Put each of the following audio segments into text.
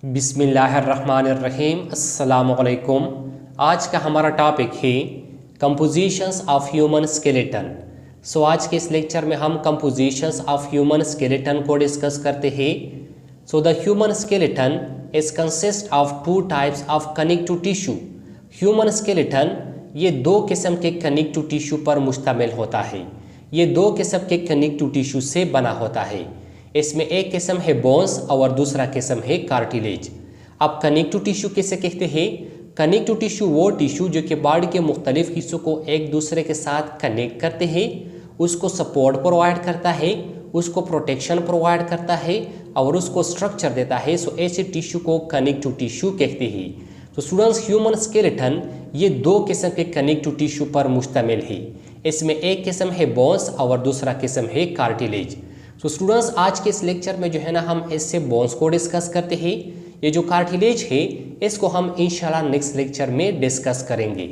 बिस्मिल्लाहिर्रहमानिर्रहीम अस्सलामुअलैकुम। आज का हमारा टॉपिक है कंपोजिशंस ऑफ ह्यूमन स्केलेटन। आज के इस लेक्चर में हम कंपोजिशंस ऑफ ह्यूमन स्केलेटन को डिस्कस करते हैं। The human skeleton is consist of two types of connective tissue. Human skeleton ये दो किस्म के कनेक्टिव टिश्यू पर मुश्तमिल होता है। ये दो किस्म के कनेक्टिव टिश्यू से बना होता है। इसमें एक किस्म है बोन्स और दूसरा किस्म है कार्टिलेज। अब कनेक्टिव टिश्यू किसे कहते हैं? कनेक्टिव टिश्यू वो टिश्यू जो कि बॉडी के मुख्तलिफ हिस्सों को एक दूसरे के साथ कनेक्ट करते हैं, उसको सपोर्ट प्रोवाइड करता है, उसको प्रोटेक्शन प्रोवाइड करता है और उसको स्ट्रक्चर देता है। ऐसे टिश्यू को कनेक्टिव टिश्यू कहते हैं। स्टूडेंट्स, ह्यूमन स्केलेटन ये दो किस्म के कनेक्टिव टिश्यू पर मुश्तमिल है। इसमें एक किस्म है बोन्स और दूसरा किस्म है कार्टिलेज। स्टूडेंट्स, आज के इस लेक्चर में जो है ना हम इससे बोन्स को डिस्कस करते हैं। ये जो कार्टिलेज है इसको हम इंशाल्लाह नेक्स्ट लेक्चर में डिस्कस करेंगे।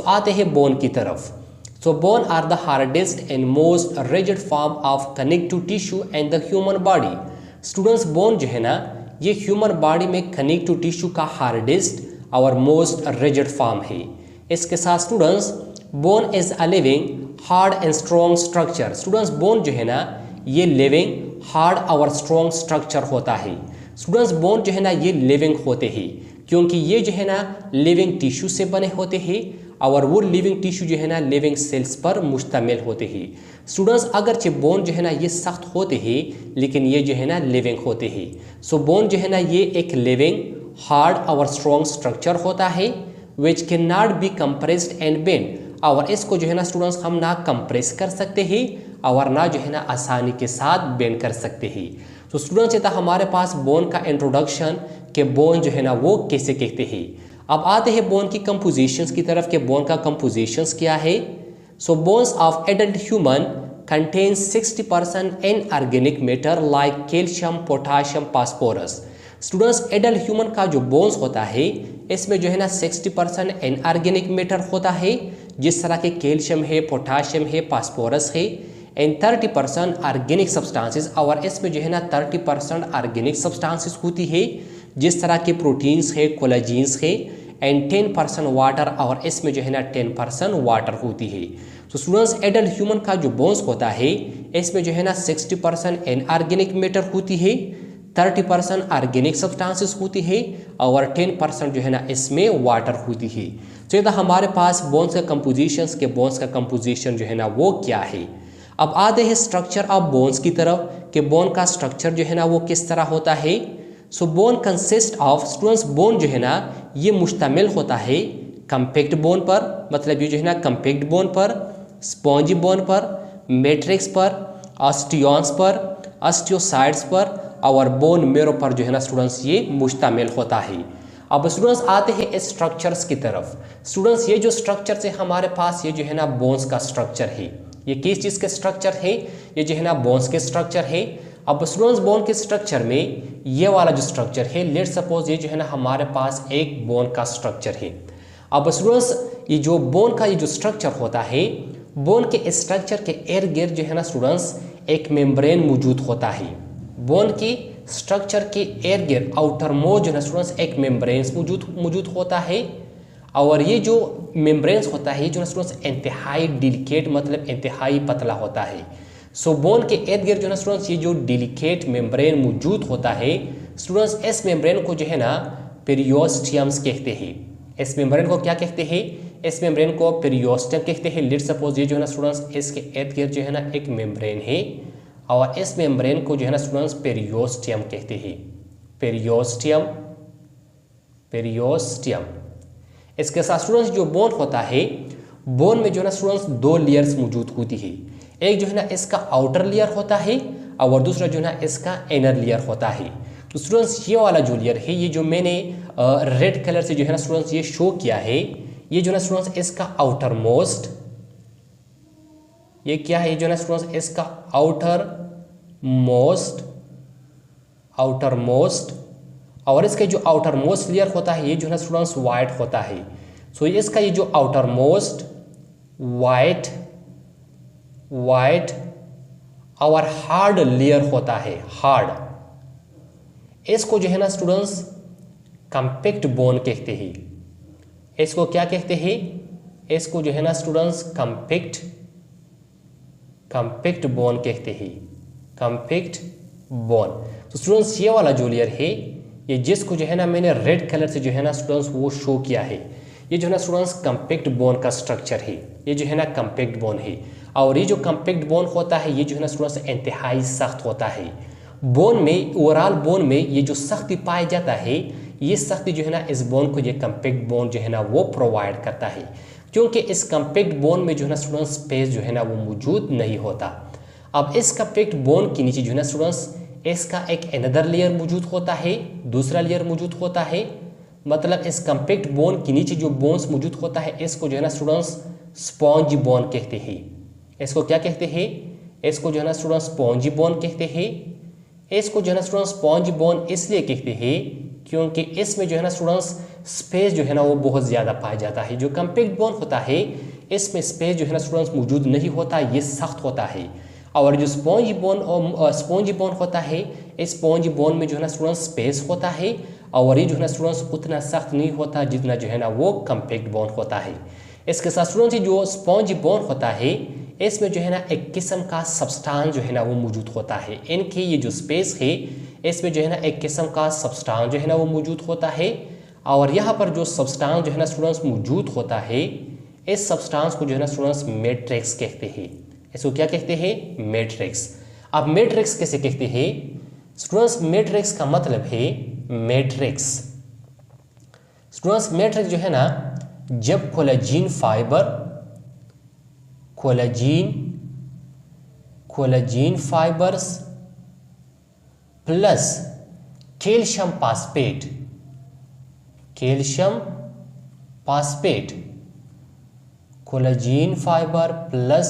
आते हैं बोन की तरफ। Bone are the hardest and most rigid form of connective tissue and the human body. Students, bone जो है ना ये ह्यूमन बॉडी में कनेक्टिव टिश्यू का हार्डेस्ट और मोस्ट रिजिड फॉर्म है। इसके साथ students, bone is a living hard and strong structure. Students, bone जो है ना ये लिविंग हार्ड और स्ट्रॉन्ग स्ट्रक्चर होता है। स्टूडेंट्स, बोन जो है ना ये लिविंग होते हैं क्योंकि ये जो है ना लिविंग टिश्यू से बने होते हैं और वो लिविंग टिश्यू जो है ना लिविंग सेल्स पर मुश्तमिल होते हैं। स्टूडेंट्स, अगरचे बोन जो है ना ये सख्त होते हैं लेकिन ये जो है ना लिविंग होते हैं। बोन जो है ना ये एक लिविंग हार्ड और स्ट्रॉन्ग स्ट्रक्चर होता है which can not be compressed and bend. और इसको जो है ना स्टूडेंट्स हम ना कंप्रेस कर सकते हैं और ना जो है ना आसानी के साथ बेंड कर सकते हैं। स्टूडेंट्स, ये था हमारे पास बोन का इंट्रोडक्शन कि बोन जो है ना वो कैसे कहते हैं। अब आते हैं बोन की कंपोजिशंस की तरफ कि बोन का कंपोजिशंस क्या है। Bones of adult human contain 60% inorganic matter like calcium, potassium, phosphorus. Students, adult human का जो बोन्स होता है इसमें जो है ना 60% इनऑर्गेनिक मैटर होता है, जिस तरह के कैल्शियम है, पोटाशियम है, फास्फोरस है, एंड 30% ऑर्गेनिक सब्सटेंसेस। और इसमें जो है ना 30% ऑर्गेनिक सब्सटेंसेस होती है, जिस तरह के प्रोटीन्स है, कोलेजीन्स है, एंड 10% वाटर। और इसमें जो है ना 10% वाटर होती है। स्टूडेंट्स, एडल्ट ह्यूमन का जो बोन्स होता है इसमें जो है ना 60% इनऑर्गेनिक मैटर होती है, 30% ऑर्गेनिक सब्सटेंसेस होती है और 10% जो है ना इसमें वाटर होती है। तो ये हमारे पास बोन्स का कंपोजिशंस के बोन्स का कंपोजिशन जो है ना वो क्या है। अब आते हैं स्ट्रक्चर ऑफ बोन्स की तरफ कि बोन का स्ट्रक्चर जो है ना वो किस तरह होता है। Bone consist of, students, bone जो है ना ये मुश्तमिल होता है कम्पैक्ट बोन पर, मतलब ये जो है ना कम्पैक्ट बोन पर, स्पॉन्जी बोन पर, मैट्रिक्स पर, ऑस्टियॉन्स पर, ऑस्टियोसाइड्स पर और बोन मेरो पर जो है ना स्टूडेंट्स ये मुश्तमिल होता है। अब स्टूडेंट्स आते हैं इस स्ट्रक्चर्स की तरफ। स्टूडेंट्स, ये जो स्ट्रक्चर है हमारे पास ये जो है ना बोन्स का स्ट्रक्चर है। ये किस चीज़ के स्ट्रक्चर है? ये जो है ना बोन्स के स्ट्रक्चर है। अब स्टूडेंट्स, बोन के स्ट्रक्चर में ये वाला जो स्ट्रक्चर है, लेट सपोज ये जो है ना हमारे पास एक बोन का स्ट्रक्चर है। अब स्टूडेंट्स, ये जो बोन का ये जो स्ट्रक्चर होता है, बोन के स्ट्रक्चर के इर्द गिर्द जो है ना स्टूडेंट्स एक मेम्ब्रेन मौजूद होता है। बोन की स्ट्रक्चर के इर्द गिर्द आउटर मोस्ट जो है स्टूडेंट्स एक मेम्ब्रेन्स मौजूद होता है। और ये जो मेम्ब्रेन्स होता है जो स्टूडेंट्स इंतहाई डिलिकेट, मतलब इंतहाई पतला होता है। बोन के इर्द गिर्द जो है स्टूडेंट्स ये जो डिलिकेट मेम्ब्रेन मौजूद होता है, स्टूडेंट्स इस मेम्ब्रेन को जो है ना पेरियोस्टियम्स कहते हैं। इस मेम्ब्रेन को क्या कहते हैं? इस मेम्ब्रेन को पेरियोस्टियम कहते हैं। लेट सपोज ये जो है ना स्टूडेंट्स इसके इर्द गिर्द जो है ना एक मेम्ब्रेन है और इस मेम्ब्रेन को जो है ना स्टूडेंट्स पेरियोस्टियम कहते हैं। पेरियोस्टियम। इसके साथ स्टूडेंट्स जो बोन होता है, बोन में जो है ना स्टूडेंट्स दो लेयर्स मौजूद होती है। एक जो है ना इसका आउटर लेयर होता है और दूसरा जो है ना इसका इनर लेयर होता है। तो स्टूडेंट्स, ये वाला जो लेयर है, ये जो मैंने रेड कलर से जो है ना स्टूडेंट्स ये शो किया है, ये जो है ना स्टूडेंट्स इसका आउटर मोस्ट, ये क्या है? ये जो है ना स्टूडेंट्स इसका आउटर मोस्ट और इसके जो आउटर मोस्ट लेयर होता है ये जो है ना स्टूडेंट्स वाइट होता है। इसका ये जो आउटर मोस्ट वाइट और हार्ड लेयर होता है, हार्ड, इसको जो है ना स्टूडेंट्स कॉम्पैक्ट बोन कहते हैं। इसको क्या कहते हैं? इसको जो है ना स्टूडेंट्स कॉम्पैक्ट बोन कहते हैं, कॉम्पैक्ट बोन। तो स्टूडेंट्स ये वाला जो लेयर है, ये जिसको जो है ना मैंने रेड कलर से जो है ना स्टूडेंट्स वो शो किया है, ये जो है ना स्टूडेंट्स कॉम्पैक्ट बोन का स्ट्रक्चर है। ये जो है ना कॉम्पैक्ट बोन है, और ये जो कॉम्पैक्ट बोन होता है ये जो है ना स्टूडेंट्स इंतहाई सख्त होता है। बोन में, ओवरऑल बोन में ये जो सख्ती पाया जाता है, ये सख्ती जो है ना इस बोन को ये कॉम्पैक्ट बोन जो है ना वो प्रोवाइड करता है, क्योंकि इस कॉम्पैक्ट बोन में जो है ना स्टूडेंट्स स्पेस जो है ना वो मौजूद नहीं होता। अब इस कॉम्पैक्ट बोन के नीचे जो है ना स्टूडेंट्स इसका एक अनदर लेयर मौजूद होता है, दूसरा लेयर मौजूद होता है। मतलब इस कॉम्पैक्ट बोन के नीचे जो बोन्स मौजूद होता है इसको जो है ना स्टूडेंट्स स्पॉन्ज बोन कहते हैं। इसको क्या कहते हैं? इसको जो है ना स्टूडेंट्स स्पॉन्जी बोन कहते हैं। इसको जो है ना स्टूडेंट्स स्पॉन्जी बोन इसलिए कहते हैं क्योंकि इसमें जो है ना स्टूडेंट्स स्पेस जो है ना वो बहुत ज़्यादा पाया जाता है। जो कॉम्पैक्ट बोन होता है इसमें स्पेस जो है ना स्टूडेंट्स मौजूद नहीं होता, ये सख्त होता है। और जो स्पॉन्जी बोन होता है, इस स्पॉन्जी बोन में जो है ना स्टूडेंट्स स्पेस होता है, और ये जो है ना स्टूडेंट्स उतना सख्त नहीं होता जितना जो है ना वो कॉम्पैक्ट बोन होता है। इसके साथ स्टूडेंट्स जो स्पॉन्जी बोन होता है इसमें जो है ना एक किस्म का सब्सटेंस जो है ना वो मौजूद होता है। इनकी ये जो स्पेस है इसमें जो है ना एक किस्म का सब्सटेंस जो है ना वो मौजूद होता है, और यहाँ पर जो सब्सटेंस जो है ना स्टूडेंट्स मौजूद होता है, इस सब्सटेंस को जो है ना स्टूडेंट्स मैट्रिक्स कहते हैं। इसको क्या कहते हैं? मैट्रिक्स। अब मैट्रिक्स कैसे कहते हैं स्टूडेंट्स? मैट्रिक्स का मतलब है मैट्रिक्स। स्टूडेंट्स मैट्रिक्स जो है ना, जब collagen fibres plus calcium phosphate, collagen fibre plus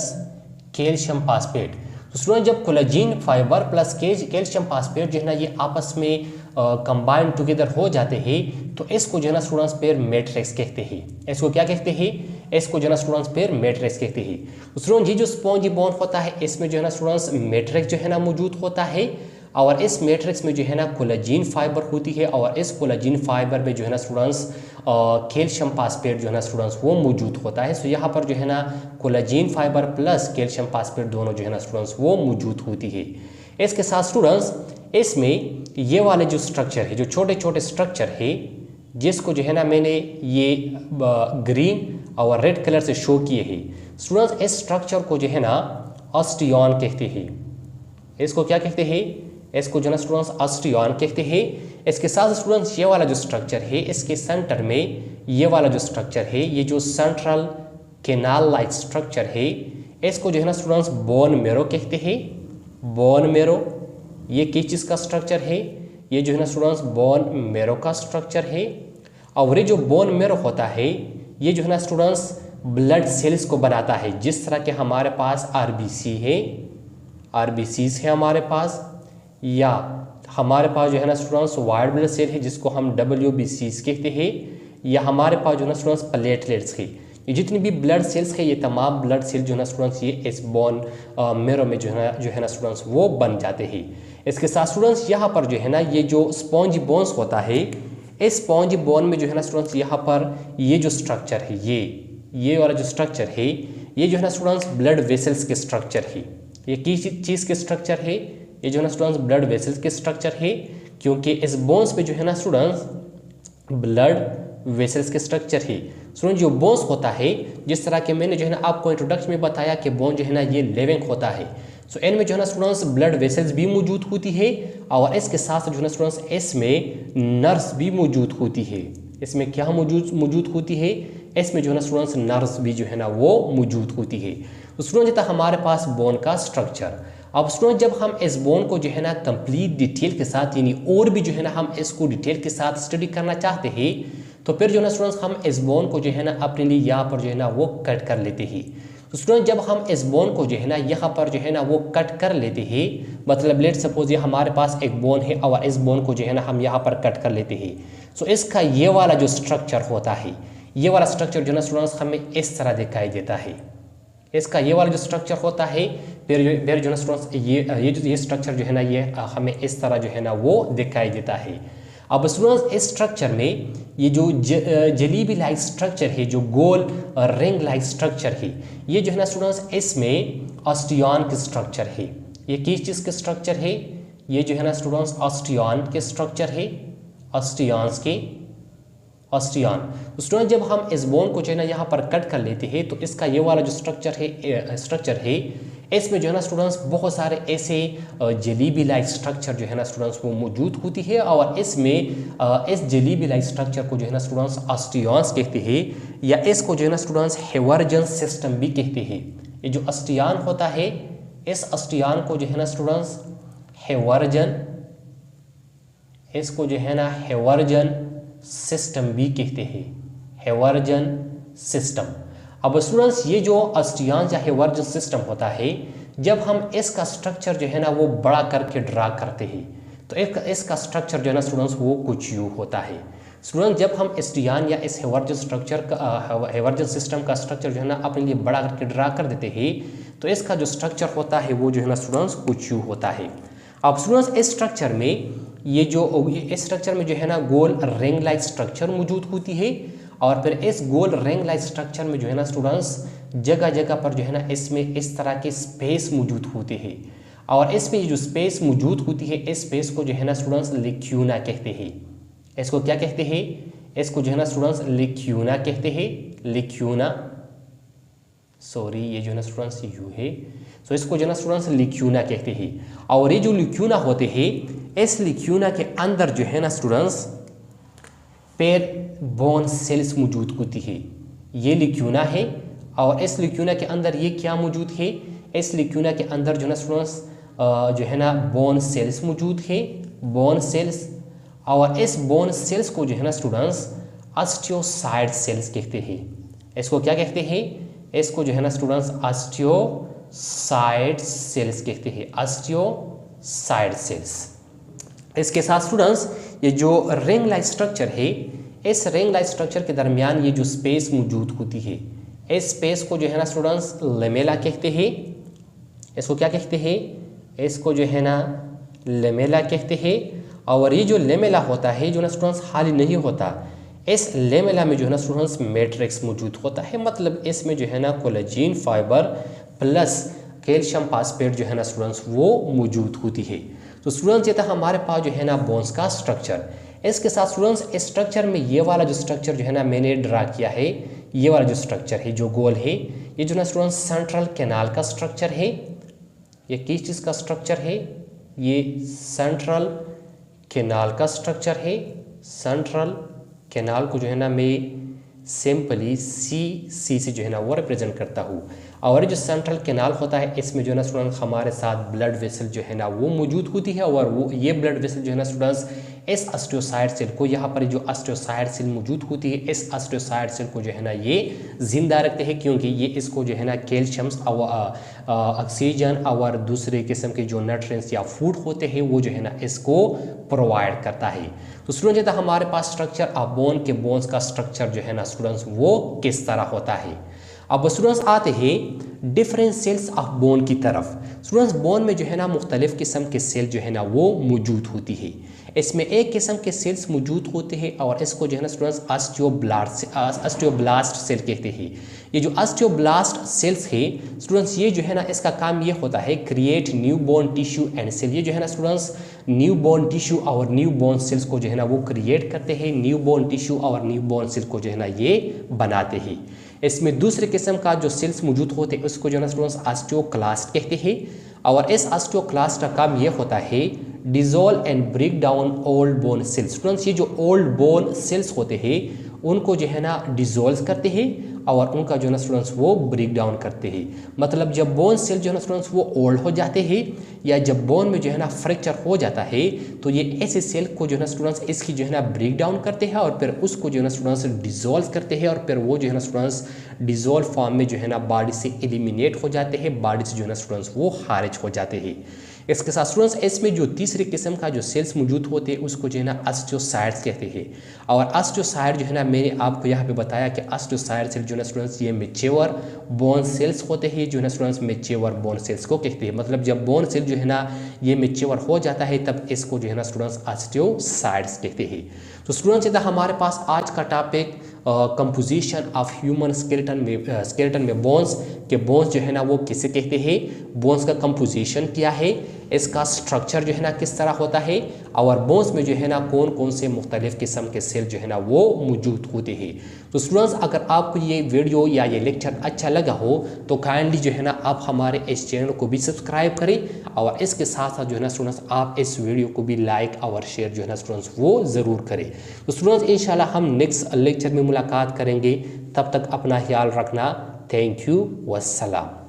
calcium phosphate. तो स्टूडेंट जब collagen fibre plus calcium phosphate जो है ना ये आपस में कंबाइन टुगेदर हो जाते हैं, तो इसको जो है ना स्टूडेंट्स पेयर मैट्रिक्स कहते हैं। इसको क्या कहते हैं? इसको जो है ना स्टूडेंट्स पेयर मैट्रिक्स कहते हैं। तो स्टूडेंट ये जो स्पॉन्जी बोन होता है इसमें जो है ना स्टूडेंट्स मैट्रिक्स जो है ना मौजूद होता है, और इस मैट्रिक्स में जो है ना कोलेजन फाइबर होती है, और इस कोलेजन फाइबर में जो है ना स्टूडेंट्स कैल्शियम फास्फेट जो है ना स्टूडेंट्स वो मौजूद होता है। सो यहाँ पर जो है ना collagen fibre plus calcium phosphate दोनों जो है ना स्टूडेंट्स वो मौजूद होती है। इसके साथ स्टूडेंट्स इसमें ये वाले जो स्ट्रक्चर है, जो छोटे छोटे स्ट्रक्चर है, जिसको जो है ना मैंने ये ग्रीन और रेड कलर से शो किए हैं स्टूडेंट्स, इस स्ट्रक्चर को जो है ना ऑस्टियन कहते हैं। इसको क्या कहते हैं? इसको जो है ना स्टूडेंट्स ऑस्टियन कहते हैं। इसके साथ स्टूडेंट्स ये वाला जो स्ट्रक्चर है, इसके सेंटर में ये वाला जो स्ट्रक्चर है, ये जो सेंट्रल कैनाल लाइक स्ट्रक्चर है, इसको जो है ना स्टूडेंट्स बोन मैरो कहते हैं। बोन मैरो ये किस चीज़ का स्ट्रक्चर है? ये जो है ना स्टूडेंट्स बोन मैरो का स्ट्रक्चर है। और ये जो बोन मैरो होता है ये जो है ना स्टूडेंट्स ब्लड सेल्स को बनाता है। जिस तरह के हमारे पास आरबीसी है, आरबीसीज है हमारे पास, या हमारे पास जो है ना स्टूडेंट्स वाइट ब्लड सेल है जिसको हम WBCs कहते हैं, या हमारे पास जो है ना स्टूडेंट्स प्लेटलेट्स है। ये जितनी भी ब्लड सेल्स है ये तमाम ब्लड सेल जो है ना स्टूडेंट्स ये इस बोन मैरो में जो है ना स्टूडेंट्स वो बन जाते हैं। इसके साथ स्टूडेंट्स यहाँ पर जो है ना ये जो स्पॉन्जी बोन्स होता है, इस स्पॉन्जी बोन में जो है ना स्टूडेंट्स यहाँ पर ये जो स्ट्रक्चर है, ये वाला जो स्ट्रक्चर है, ये जो है ना स्टूडेंट्स ब्लड वेसल्स के स्ट्रक्चर है। ये किस चीज़ के स्ट्रक्चर है? ये जो है ना स्टूडेंट्स ब्लड वेसल्स के स्ट्रक्चर है, क्योंकि इस बोन्स पे जो है ना स्टूडेंट्स ब्लड वेसल्स के स्ट्रक्चर है। स्टूडेंट जो बोन्स होता है, जिस तरह के मैंने जो है ना आपको इंट्रोडक्शन में बताया कि बोन जो है ना ये लिविंग होता है, सो इनमें जो है ना स्टूडेंट्स ब्लड वेसल्स भी मौजूद होती है, और इसके साथ जो है ना स्टूडेंट्स इसमें नर्व्स भी मौजूद होती है। इसमें क्या मौजूद होती है? इसमें जो है ना स्टूडेंट्स नर्व्स भी जो है ना वो मौजूद होती है। तो स्टूडेंट था हमारे पास बोन का स्ट्रक्चर। अब स्टूडेंट जब हम इस बोन को जो है ना कंप्लीट डिटेल के साथ, यानी और भी जो है ना हम इसको डिटेल के साथ स्टडी करना चाहते हैं, तो फिर जो है ना स्टूडेंट्स हम इस बोन को जो है ना अपने लिए यहाँ पर जो है ना वो कट कर लेते हैं। तो स्टूडेंट जब हम इस बोन को जो है ना यहाँ पर जो है ना वो कट कर लेते हैं, मतलब लेट सपोज ये हमारे पास एक बोन है और इस बोन को जो है ना हम यहाँ पर कट कर लेते हैं, सो इसका ये वाला जो स्ट्रक्चर होता है, ये वाला स्ट्रक्चर जो है ना स्टूडेंट्स हमें इस तरह दिखाई देता है। इसका ये वाला जो स्ट्रक्चर होता है, फिर जो है ना स्टूडेंट्स ये स्ट्रक्चर जो है ना ये हमें इस तरह जो है ना वो दिखाई देता है। अब स्टूडेंट्स इस स्ट्रक्चर में ये जो जलीबी लाइक स्ट्रक्चर है, जो गोल रिंग लाइक स्ट्रक्चर है, ये जो है ना स्टूडेंट्स इसमें ऑस्टियन के स्ट्रक्चर है। ये किस चीज़ के स्ट्रक्चर है? ये जो है ना स्टूडेंट्स ऑस्टियन के स्ट्रक्चर है, ऑस्टियंस के ऑस्टियन। तो स्टूडेंट जब हम इस बोन को जो है ना यहाँ पर कट कर लेते हैं तो इसका ये वाला जो स्ट्रक्चर है इसमें जो है ना स्टूडेंट्स बहुत सारे ऐसे जलीबी लाइक स्ट्रक्चर जो है ना स्टूडेंट्स वो मौजूद होती है, और इसमें इस जलीबी लाइक स्ट्रक्चर को जो है ना स्टूडेंट्स ऑस्टियंस कहते हैं, या इसको जो है ना स्टूडेंट्स हेवर्जन सिस्टम भी कहते हैं। ये जो ऑस्टियन होता है, इस ऑस्टियन को जो है ना स्टूडेंट्स हेवर्जन, इसको जो है ना हेवर्जन सिस्टम भी कहते हैं, हेवर्जन सिस्टम। अब स्टूडेंट्स ये जो ऑस्टियन या हेवर्जन सिस्टम होता है, जब हम इसका स्ट्रक्चर जो है ना वो बड़ा करके ड्रा करते हैं तो इसका स्ट्रक्चर जो है ना स्टूडेंट्स वो कुछ यूँ होता है। स्टूडेंट जब हम ऑस्टियन या इस हेवर्जन स्ट्रक्चर का हेवर्जन सिस्टम का स्ट्रक्चर जो है ना अपने लिए बड़ा करके ड्रा कर देते हैं तो इसका जो स्ट्रक्चर होता है वो जो है ना स्टूडेंट्स कुछ यूँ होता है। अब स्टूडेंट्स इस स्ट्रक्चर में इस स्ट्रक्चर में जो है ना गोल रिंग लाइक स्ट्रक्चर मौजूद होती है, और फिर इस गोल रिंग लाइक स्ट्रक्चर में जो है ना स्टूडेंट्स जगह जगह पर जो है ना इसमें इस तरह के स्पेस मौजूद होते हैं, और इसमें जो स्पेस मौजूद होती है इस स्पेस को जो है ना स्टूडेंट्स लिक्यूना कहते हैं। इसको क्या कहते हैं? इसको जो है ना स्टूडेंट्स लिक्यूना कहते हैं, लिक्यूना, सॉरी ये जो है ना स्टूडेंट्स यू है, तो इसको जो है ना स्टूडेंट्स लिक्यूना कहते हैं। और ये जो लिक्यूना होते हैं, इस लिक्यूना के अंदर जो है ना स्टूडेंट्स पेर बोन सेल्स मौजूद होती है। ये लिक्यूना है, और इस लिक्यूना के अंदर ये क्या मौजूद है? इस लिक्यूना के अंदर जो है ना स्टूडेंट्स जो है ना बोन सेल्स मौजूद है, बोन सेल्स। और इस बोन सेल्स को जो है ना स्टूडेंट्स ऑस्टियोसाइड सेल्स कहते हैं। इसको क्या कहते हैं? इसको जो है ना स्टूडेंट्स ऑस्टियोसाइड सेल्स कहते हैं, ऑस्टियोसाइड सेल्स। इसके साथ स्टूडेंट्स ये जो रिंग लाइक स्ट्रक्चर है, इस रिंग लाइक स्ट्रक्चर के दरमियान ये जो स्पेस मौजूद होती है, इस स्पेस को जो है ना स्टूडेंट्स लेमेला कहते हैं। इसको क्या कहते हैं? इसको जो है ना लेमेला कहते हैं। और ये जो लेमेला होता है जो ना स्टूडेंट्स खाली नहीं होता, इस लेमेला में जो है ना स्टूडेंट्स मैट्रिक्स मौजूद होता है, मतलब इसमें जो है ना collagen fibre plus calcium phosphate जो है ना स्टूडेंट्स वो मौजूद होती है। तो स्टूडेंट्स ये था हमारे पास जो है ना बोन्स का स्ट्रक्चर। इसके साथ स्टूडेंट्स इस स्ट्रक्चर में ये वाला जो स्ट्रक्चर जो है ना मैंने ड्रा किया है, ये वाला जो स्ट्रक्चर है जो गोल है, ये जो ना स्टूडेंट्स सेंट्रल कैनाल का स्ट्रक्चर है। ये किस चीज़ का स्ट्रक्चर है? ये सेंट्रल कैनाल का स्ट्रक्चर है। सेंट्रल कैनाल को जो है ना मैं सिंपली सी से जो है ना वो रिप्रेजेंट करता हूँ। और जो सेंट्रल कैनाल होता है इसमें जो है ना स्टूडेंट्स हमारे साथ ब्लड वेसल जो है ना वो मौजूद होती है, और वो ये ब्लड वेसल जो है ना स्टूडेंट्स इस ऑस्टियोसाइड सेल को, यहाँ पर जो ऑस्टियोसाइड सेल मौजूद होती है, इस ऑस्टियोसाइड सेल को जो है ना ये जिंदा रखते हैं, क्योंकि ये इसको जो है ना कैल्शियम्स और ऑक्सीजन और दूसरे किस्म के जो न्यूट्रिएंट्स या फूड होते हैं वो जो है ना इसको प्रोवाइड करता है। तो स्टूडेंट जैसा हमारे पास स्ट्रक्चर ऑफ बोन के बोन्स का स्ट्रक्चर जो है ना स्टूडेंट्स वो किस तरह होता है। अब स्टूडेंट्स आते हैं डिफरेंट सेल्स ऑफ बोन की तरफ। स्टूडेंट्स बोन में जो है ना मुख्तलिफ किस्म के सेल जो है ना वो मौजूद होती है। इसमें एक किस्म के सेल्स मौजूद होते हैं और इसको जो है ना स्टूडेंट्स ऑस्टियोब्लास्ट सेल कहते हैं। ये जो ऑस्टियोब्लास्ट सेल्स है स्टूडेंट्स, ये जो है ना इसका काम ये होता है create new bone tissue and cell. ये जो है ना स्टूडेंट्स न्यू बोन टिश्यू और न्यू बोन सेल्स को जो है ना वो क्रिएट करते हैं, न्यू बोन टिश्यू और न्यू बोन सेल को जो है ना ये बनाते हैं। इसमें दूसरे किस्म का जो सेल्स मौजूद होते हैं उसको जो है ना स्टूडेंट्स ऑस्टियोक्लास्ट कहते हैं, और इस ऑस्टियोक्लास्ट का काम ये होता है dissolve and break down old bone cells. Students ये जो ओल्ड बोन सेल्स होते हैं उनको जो है ना डिजोल्व करते हैं और उनका जो है ना स्टूडेंट्स वो ब्रेक डाउन करते हैं। मतलब जब बोन सेल जो है ना स्टूडेंट्स वो ओल्ड हो जाते हैं या जब बोन में जो है ना फ्रैक्चर हो जाता है तो ये ऐसे सेल को जो है ना स्टूडेंट्स इसकी जो है ना ब्रेक डाउन करते हैं और फिर उसको जो है ना स्टूडेंट्स डिजोल्व करते हैं, और फिर वो जो है ना स्टूडेंट्स डिजोल्व फॉर्म में जो है ना बॉडी से एलिमिनेट हो जाते हैं, बॉडी से जो है ना स्टूडेंट्स वो खारिज हो जाते हैं। इसके साथ स्टूडेंट्स इसमें जो तीसरी किस्म का जो सेल्स मौजूद होते हैं उसको जो है ना अस्टियोसाइट्स कहते हैं। और अस्टियोसाइट जो है ना मैंने आपको यहाँ पे बताया कि अस्टियोसाइट सेल जो है ना स्टूडेंट्स ये मैच्योर बोन सेल्स होते हैं, जो है ना स्टूडेंट्स मैच्योर बोन सेल्स को कहते हैं। मतलब जब बोन सेल जो है ना ये मैच्योर हो जाता है तब इसको जो है ना स्टूडेंट्स अस्टियोसाइट्स कहते हैं। तो स्टूडेंट्स इधर हमारे पास आज का topic composition of human skeleton में बोन्स के बोन्स जो है ना वो किसे कहते हैं, बोन्स का कंपोजिशन क्या है, इसका स्ट्रक्चर जो है ना किस तरह होता है, और बोन्स में जो है ना कौन कौन से मुख्तलिफ किस्म के सेल जो है ना वो मौजूद होते हैं। तो स्टूडेंट्स अगर आपको ये वीडियो या ये लेक्चर अच्छा लगा हो तो काइंडली जो है ना आप हमारे इस चैनल को भी सब्सक्राइब करें, और इसके साथ साथ जो है ना स्टूडेंट्स आप इस वीडियो को भी लाइक और शेयर जो है ना स्टूडेंट्स वो ज़रूर करें। तो स्टूडेंट्स इंशाल्लाह हम नेक्स्ट लेक्चर में मुलाकात करेंगे, तब तक अपना ख्याल रखना। Thank you, वस्सलाम।